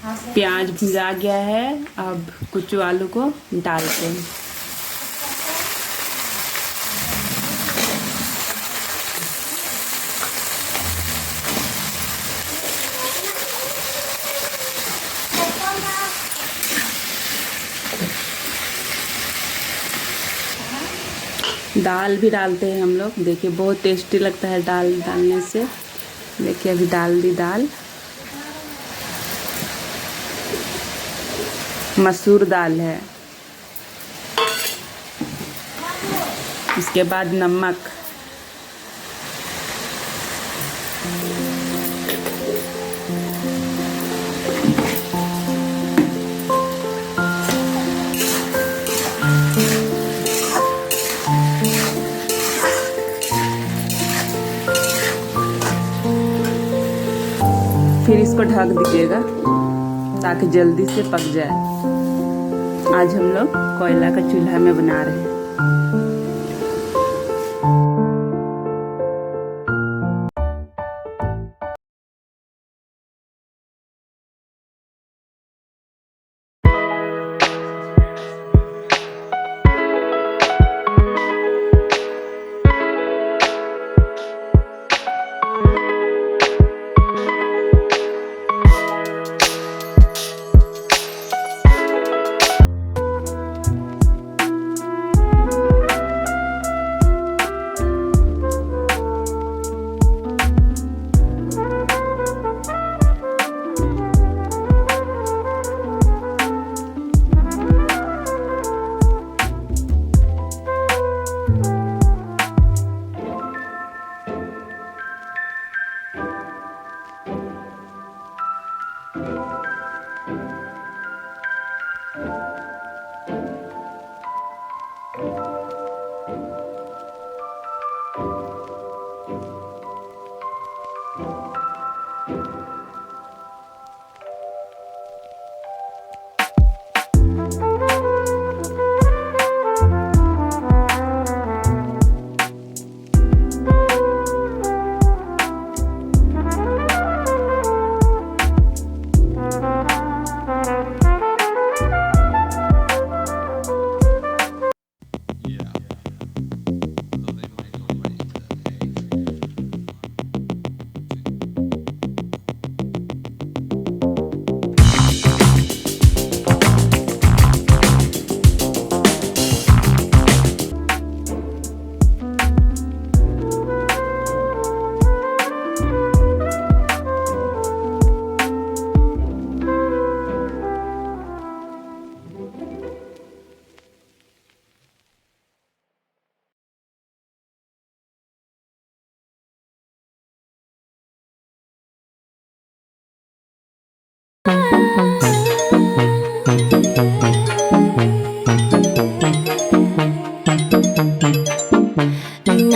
प्याज भुजा गया है, अब कुचू आलू को डालते हैं। दाल भी डालते हैं हम लोग। देखिए बहुत टेस्टी लगता है दाल डालने से। देखिए अभी डाल दी दाल। मसूर दाल है। उसके बाद नमक, फिर इसको ढक दीजिएगा ताकि जल्दी से पक जाए। आज हम लोग कोयला का चूल्हा में बना रहे हैं।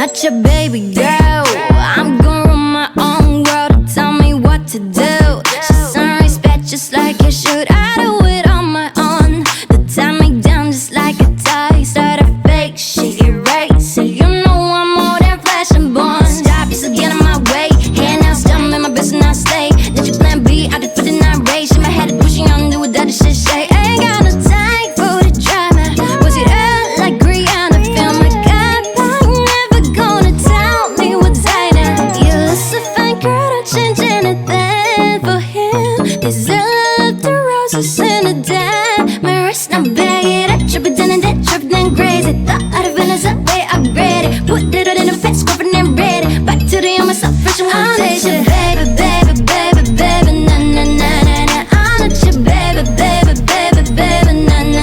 Not your baby girl. I'm gonna run my own world. Tell me what to do. She's on respect just like you should. I do it on my own. They tie me down just like a tie. Start a fake shit, erase it. You know I'm more than flesh and bone. Stop, you still get in my way. Hand out, stump in my business, I stay. Did you plan B? I did for the night race. In my head, pushing on, do what that shit say. Ain't got no time for the drama. Was it out like Rihanna? Feel my God, I'm never gonna tell me what's right now. You look so fine, girl, don't change anything for him. This is all the roses in the dead. My wrist now bag it up, trip it down and that trip then crazy. Thought out of Venice, I way upgraded. Put it in a fast, scrubbing and ready. Back to the young myself, fresh and wanted.